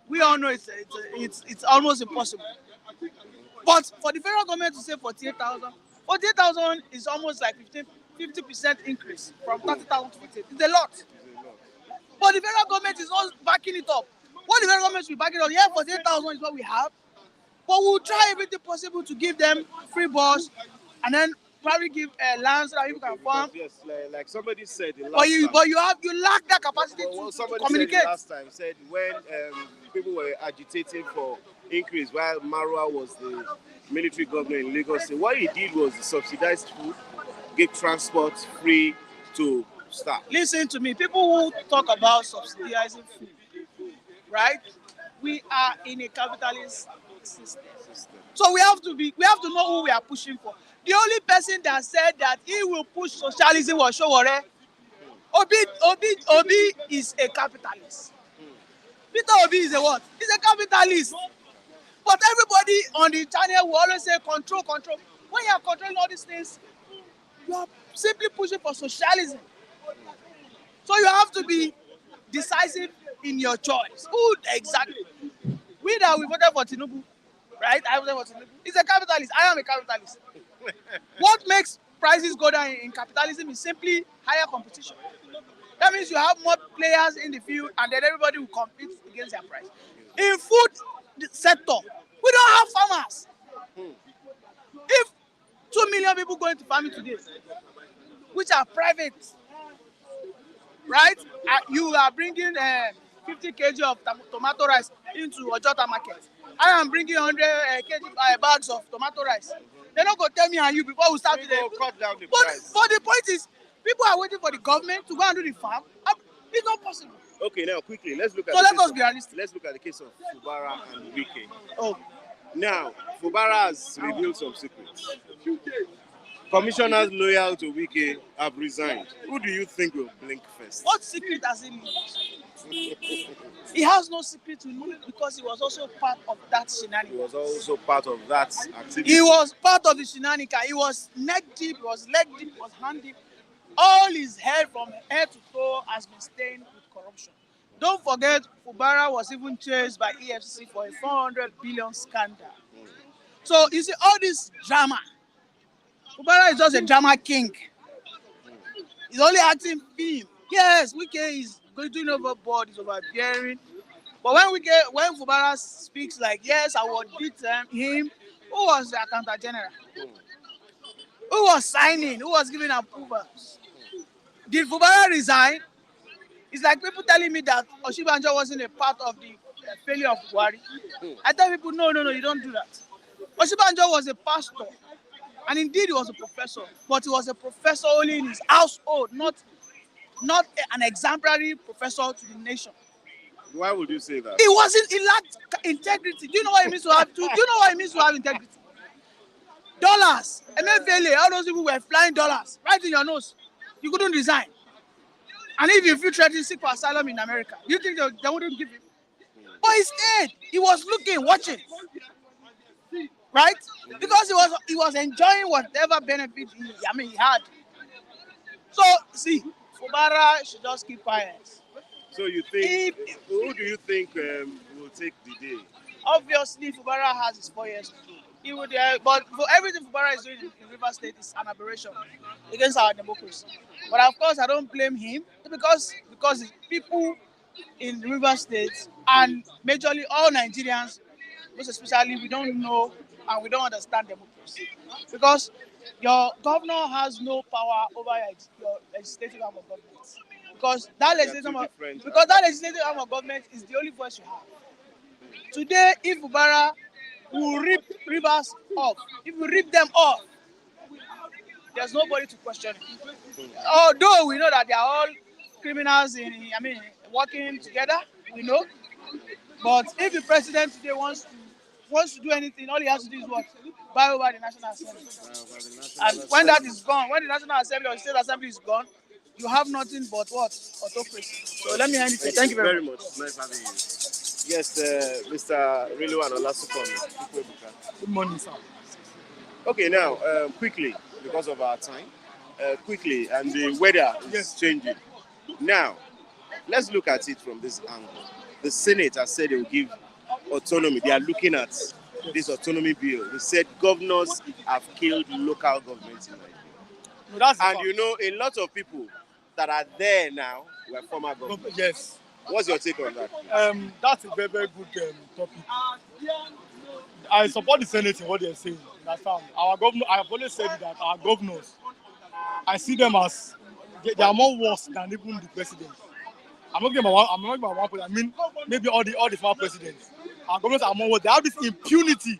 We all know it's almost impossible. But for the federal government to say 48,000 is almost like 50% increase from 30,000 to 48. It's a lot. But the federal government is not backing it up. What the federal government should be backing it up? Yeah, 48,000 is what we have. But we'll try everything possible to give them free bus and then probably give land so that people can farm. Yes, like somebody said the last time. But you lack that capacity to communicate. Said last time said when people were agitating for increase while Marwa was the military governor in Lagos, what he did was subsidize food, give transport free to staff. Listen to me, people who talk about subsidizing food, right? We are in a capitalist system. So we have to know who we are pushing for. The only person that said that he will push socialism was Sowore. Obi is a capitalist. Peter Obi is a what? He's a capitalist. But everybody on the channel will always say control. When you are controlling all these things, you are simply pushing for socialism. So you have to be decisive in your choice. Who exactly? We voted for Tinubu, right? I voted for Tinubu. He's a capitalist. I am a capitalist. What makes prices go down in capitalism is simply higher competition. That means you have more players in the field and then everybody will compete against their price. In food sector, we don't have farmers. If 2 million people go into farming today, which are private, right? You are bringing 50 kg of tomato rice into Ojota market. I am bringing 100 kg bags of tomato rice. They don't go tell me and you before we start today. Cut down the But price. the point is, people are waiting for the government to go and do the farm. It's not possible. Okay, now quickly, let's look at So the let case us of, be realistic. let's look at the case of Fubara and Wike. Oh, Now, Fubara has revealed some secrets. Commissioners loyal to Wike have resigned. Who do you think will blink first? what secret has he leaked? He has no secret to leak because he was also part of that He scenario. was also part of that activity. He was part of the shenanigan. He was neck deep, he was leg deep, he was hand deep. All his hair from head to toe has been stained with corruption. Don't forget, Fubara was even chased by EFCC for a 400 billion scandal. So you see, all this drama, Fubara is just a drama king. He's only acting film. Yes, Wike is going overboard, he's overbearing. But when Fubara speaks like, yes, I will beat him, who was the accountant general? Who was signing? Who was giving approvals? Did Fubara resign? It's like people telling me that Oshibanjo wasn't a part of the failure of Buhari. I tell people, no, you don't do that. Oshibanjo was a pastor, and indeed he was a professor, but he was a professor only in his household, not an exemplary professor to the nation. Why would you say that? He lacked integrity. Do you know what it means to have integrity? Dollars, MFLA, all those people were flying dollars right in your nose. You couldn't resign. And if you feel threatened, seek for asylum in America, you think they wouldn't give him? But he stayed. He was looking, watching. Right? Because he was enjoying whatever benefit he had. So, see, Fubara should just keep quiet. So you think, who do you think will take the day? Obviously, Fubara has his 4 years to do. He would, but for everything Fubara is doing in River State is an aberration against our democracy. But of course, I don't blame him because the people in River State and majorly all Nigerians, most especially, we don't know and we don't understand democracy because your governor has no power over your legislative arm of government because that legislative arm of government is the only voice you have. Today, if Fubara will rip rivers off, if we rip them off, there's nobody to question it. Although we know that they are all criminals working together, we know. But if the president today wants to do anything, all he has to do is what? Buy over the National Assembly. And when that is gone, when the National Assembly or the State Assembly is gone, you have nothing but what? Autocracy. So let me end it here. Thank you very much. Nice having you. Yes, Mr. Riluwan Olasukomi. Good morning, sir. Okay, now, quickly, because of our time, quickly, and the weather is changing. Now, let's look at it from this angle. The Senate has said they will give autonomy. They are looking at this autonomy bill. They said governors have killed local governments in Nigeria. No, and you know, a lot of people that are there now were former governors. Yes. What's your take on that? That's a very, very good topic. I support the Senate in what they're saying. Our governor, I have always said that our governors, I see them as they are more worse than even the president. I'm not talking about one president. I mean, maybe all the former presidents. Our governors are more worse. They have this impunity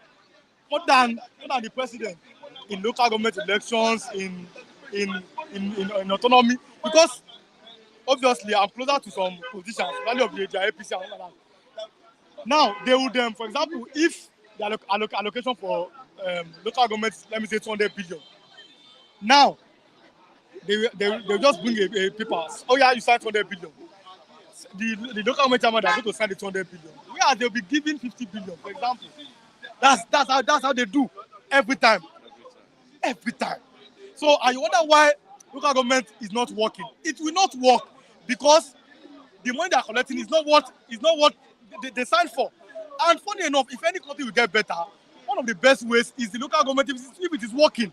more than the president in local government elections, in autonomy, because obviously I'm closer to some positions, value of the APC and all like that. Now they would, for example, if the allocation for local governments, let me say 200 billion. Now they just bring a paper. Oh yeah, you signed 200 billion. The local government chairman are going to sign the 200 billion. Whereas they'll be giving 50 billion, for example. That's how they do every time. Every time. So I wonder why local government is not working. It will not work because the money they are collecting is not what they signed for. And funny enough, if any country will get better, one of the best ways is the local government. If it is working,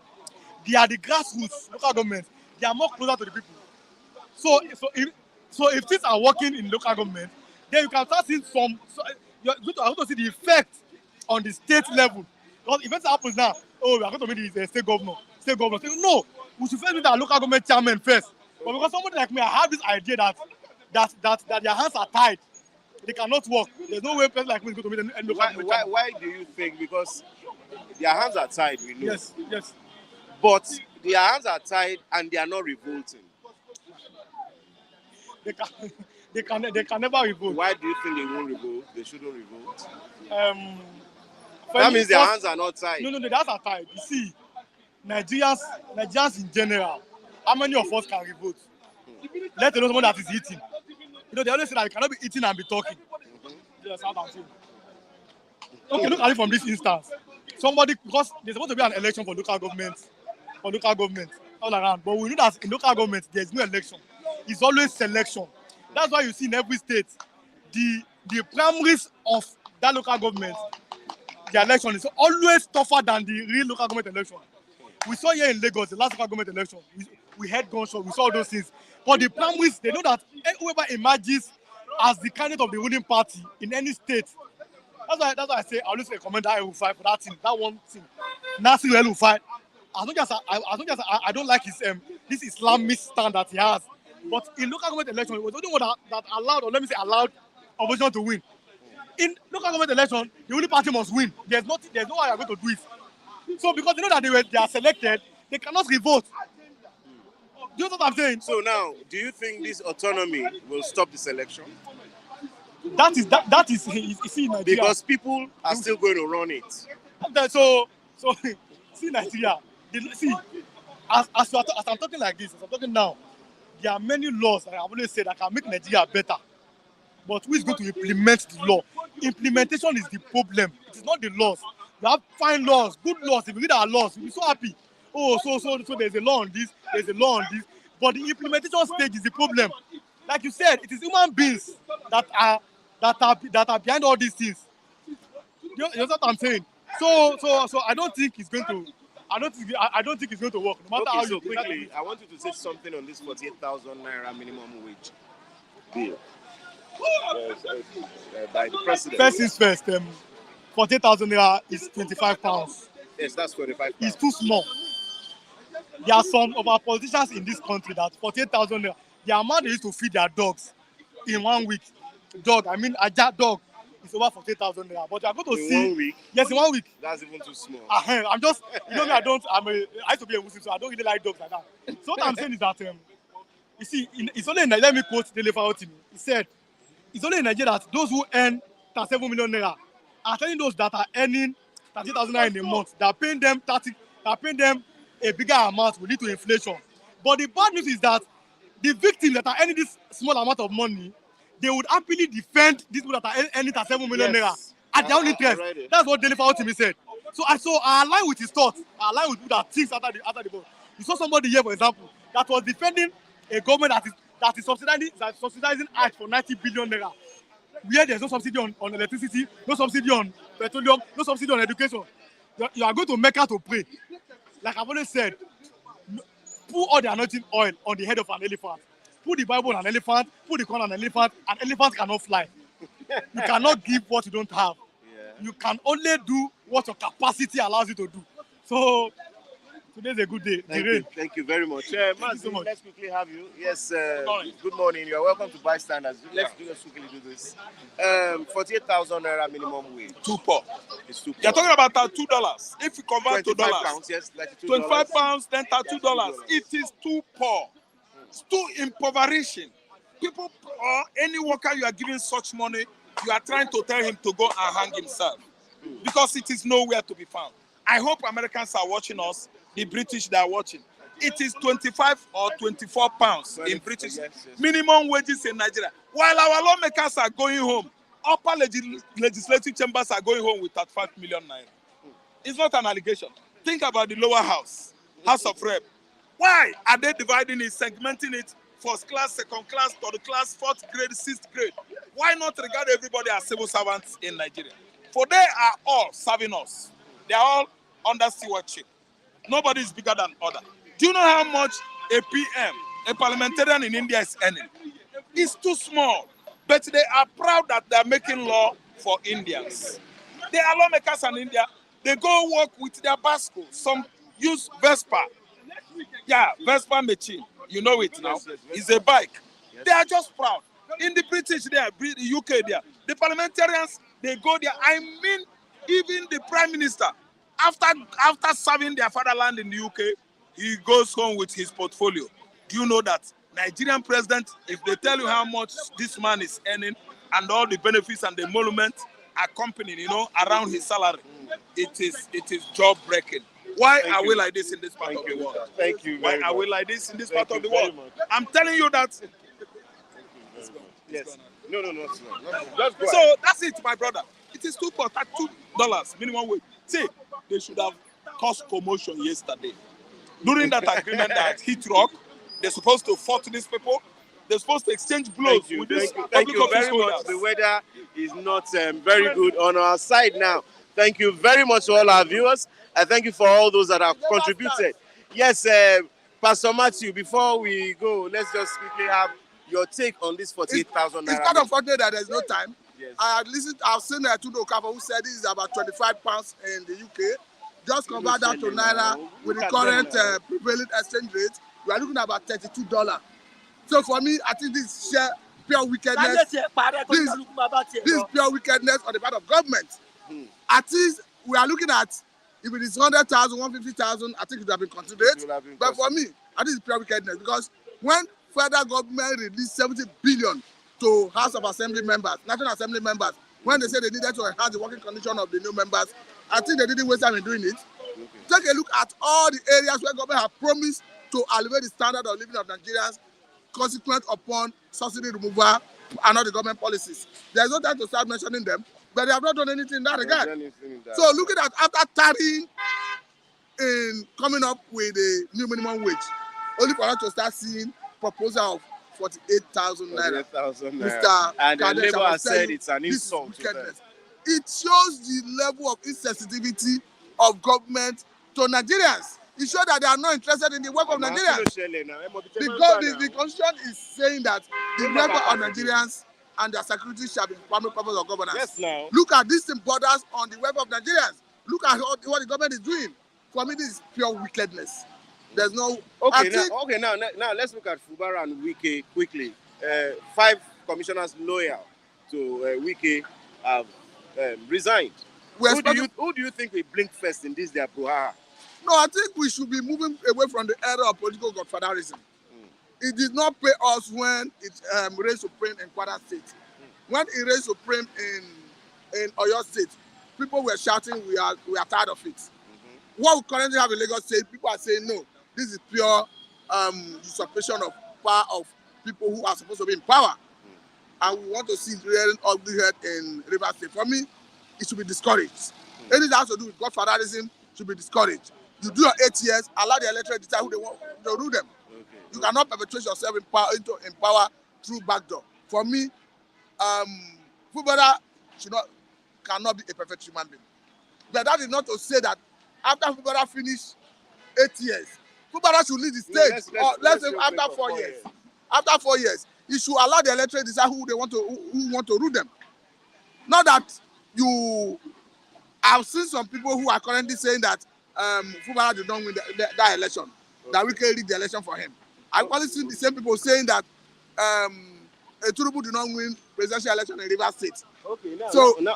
they are the grassroots local government. They are more closer to the people. So if things are working in local government, then you can start seeing some. So you're going to see the effect on the state level. Because if it happens now, oh, we are going to meet the state governor. No, we should first meet our local government chairman first. But because somebody like me, I have this idea that their hands are tied. They cannot work. There's no way a person like me is going to meet any local government chairman. Why do you think? Because their hands are tied, we know. Yes, yes. But their hands are tied and they are not revolting. They can, they can never revolt. Why do you think they won't revolt? They shouldn't revolt. That means their hands are not tied. No, their hands are tied. You see, Nigerians in general, how many of us can revolt? Let alone someone that is eating. They always say that you cannot be eating and be talking. Yes, how I'm saying. Okay, look at it from this instance. Somebody, because there's supposed to be an election for local government all around. But we know that in local government, there's no election. It's always selection. That's why you see in every state, the primaries of that local government, the election is always tougher than the real local government election. We saw here in Lagos, the last local government election, we had gunshots, we saw all those things. But the primaries, they know that whoever emerges as the candidate of the ruling party in any state, that's why I say I always recommend that El-Rufai for that thing, that one thing. Nasir El-Rufai, as long as I don't like his this Islamist stand that he has. But in local government election, it was the only one that allowed, or let me say allowed, opposition to win. In local government election, the only party must win. There's no way you're going to do it. So because they know that they are selected, they cannot revolt. Do you know what I'm saying? So now, do you think this autonomy will stop this election? That is you see Nigeria. Because people are still going to run it. So see Nigeria. See, as I'm talking like this, as I'm talking now, there are many laws that I've always said that can make Nigeria better. But who is going to implement the law? Implementation is the problem. It is not the laws. You have fine laws, good laws. If you read our laws, you'll be so happy. Oh, so there's a law on this, there's a law on this. But the implementation stage is the problem. Like you said, it is human beings that are behind all these things. You know what I'm saying? So I don't think it's going to. I don't think it's going to work. No matter how you quickly, I want you to say something on this 48,000 naira minimum wage bill by the president. First things first. 48,000 naira is 25 pounds. Yes, that's 25 pounds. It's too small. There are some of our politicians in this country that 48,000 naira, the amount they used to feed their dogs in 1 week. Aja dog is over 48,000 naira. But you are going to see. 1 week? Yes, in 1 week. That's even too small. I'm just, me, I used to be a Muslim, so I don't really like dogs like that. So what I'm saying is that, you see, it's only in Nigeria, let me quote Dele Farotimi. He said, it's only in Nigeria that those who earn 37 million naira are telling those that are earning 30,000 naira in a month, they are paying them a bigger amount will lead to inflation. But the bad news is that the victims that are earning this small amount of money, they would happily defend these people that are earning 37 million naira at their own interest. That's what Dele Farotimi said. So I align with his thoughts. I align with people that thinks after the vote. You saw somebody here, for example, that was defending a government that is subsidizing art for 90 billion naira, where there's no subsidy on electricity, no subsidy on petroleum, no subsidy on education. You are going to Mecca to pray. Like I've always said, put all the anointing oil on the head of an elephant. Put the Bible on an elephant, put the Quran on an elephant cannot fly. You cannot give what you don't have. Yeah. You can only do what your capacity allows you to do. So today's a good day. Thank you very much. Mazi, let's quickly have you. Yes, good morning. You are welcome to Bystanders. Let's quickly do this. 48,000 naira minimum wage. Too poor. It's too poor. You're talking about $2. If you convert to dollars, pounds, yes, £25, then $32. It is too poor. It's too impoverishing. People or any worker you are giving such money, you are trying to tell him to go and hang himself because it is nowhere to be found. I hope Americans are watching us. The British that are watching. It is 25 or 24 pounds in British minimum wages in Nigeria. While our lawmakers are going home, upper legislative chambers are going home with 35 million naira. It's not an allegation. Think about the lower house, House of Rep. Why are they dividing it, segmenting it, first class, second class, third class, fourth grade, sixth grade? Why not regard everybody as civil servants in Nigeria? For they are all serving us. They are all under stewardship. Nobody is bigger than other. Do you know how much a PM, a parliamentarian in India is earning? It's too small. But they are proud that they are making law for Indians. They are lawmakers in India. They go work with their bicycles. Some use Vespa. Yeah, Vespa machine. You know it now. Yes, yes, yes. It's a bike. Yes. They are just proud. In the British there, the UK there, the parliamentarians, they go there. I mean, even the Prime Minister, after serving their fatherland in the UK, he goes home with his portfolio. Do you know that Nigerian president, if they tell you how much this man is earning and all the benefits and the emolument accompanying, around his salary, it is job breaking. Why Thank are you. we like this in this part Thank of you. the world? Thank you Why very are we much. like this in this Thank part of you the very world? much. I'm telling you that. Yes. No, it's not. Just go So ahead. that's it, my brother. It is $2 minimum wage. See, they should have caused commotion yesterday. During that agreement that hit rock, they're supposed to fight these people. They're supposed to exchange blows Thank you, with these thank public you office very much. holders. The weather is not very good on our side now. Thank you very much to all our viewers. I thank you for all those that have contributed. Yes, Pastor Matthew, before we go, let's just quickly have your take on this 48,000 It's naira. quite unfortunate that there's no time. Yes. I've seen Tudo Okafor who said this is about 25 pounds in the UK. Just convert that to naira with the current prevailing exchange rate. We are looking at about $32. So for me, I think this is sheer pure wickedness. This is pure wickedness on the part of government. At least we are looking at, if it is 100,000, 150,000, I think it would have been considered. But for me, I think it's pure wickedness because when federal government released 70 billion to House of Assembly members, National Assembly members, when they said they needed to enhance the working condition of the new members, I think they didn't waste time in doing it. Take a look at all the areas where government have promised to elevate the standard of living of Nigerians consequent upon subsidy removal and all the government policies. There's no time to start mentioning them, but they have not done anything in that regard. So looking at after tarrying in coming up with a new minimum wage, only for us to start seeing proposal of 48,000 naira. Mr. And the Kadesh, Labour I has will tell said you, it's an this is insult to them. wickedness. It shows the level of insensitivity of government to Nigerians. It shows that they are not interested in the welfare of Nigerians. The constitution is saying that the welfare of Nigerians and their security shall be the primary purpose of governance. Yes, now. Look at this borders on the welfare of Nigerians. Look at what the government is doing. For me, this is pure wickedness. There's no. Okay, now let's look at Fubara and Wike quickly. 5 commissioners loyal to Wike have resigned. Who do you think will blink first in this their brouhaha? No, I think we should be moving away from the era of political godfatherism. It did not pay us when it reigned supreme in Kwara State. When it reigned supreme in Oyo State, people were shouting, we are tired of it. What we currently have in Lagos State, people are saying, no, this is pure usurpation of power of people who are supposed to be in power. And we want to see real ugly head in River State. For me, it should be discouraged. Anything that has to do with godfatherism should be discouraged. You do your 8 years, allow the electorate to decide who they want to rule them. You cannot perpetrate yourself in power through backdoor. For me, Fubara cannot be a perfect human being. But that is not to say that after Fubara finish 8 years, Fubara should lead the state. Let's say after 4 years. After 4 years, he should allow the electorate to decide who want to rule them. Not that I've seen some people who are currently saying that Fubara did not win that election, that we can lead the election for him. I've also seen the same people saying that Turubu did not win presidential election in Rivers State. Okay,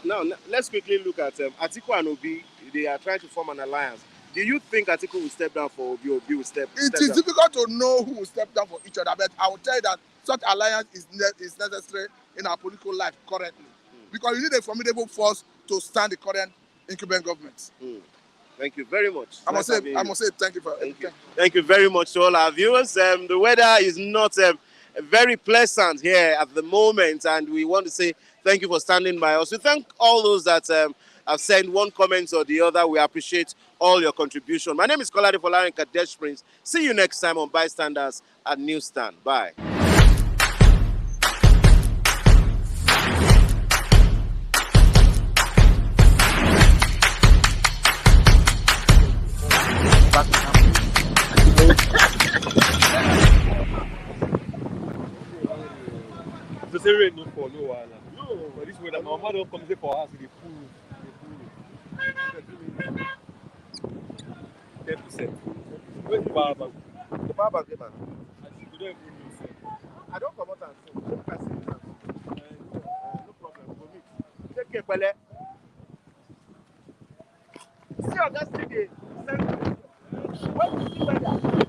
now let's quickly look at Atiku and Obi. They are trying to form an alliance. Do you think Atiku will step down for Obi? Obi will step down? It is difficult to know who will step down for each other, but I will tell you that such alliance is necessary in our political life currently. Because you need a formidable force to stand the current incumbent government. Thank you very much. I must say thank you for everything. Thank you very much to all our viewers. The weather is not very pleasant here at the moment, and we want to say thank you for standing by us. We thank all those that have sent one comment or the other. We appreciate all your contribution. My name is Kolade Folarin Kadesh Prince. See you next time on Bystanders at Newsstand. Bye. To say rain no fall, no wahala. No, but this weather, my mama don't come say for us with the pool. 10%. Where's the power bank? The power bank, man. You don't even know, sir. I don't come out and say. Look at it now. No problem. Go meet. Take care, Pele. See your guys today. When you see weather.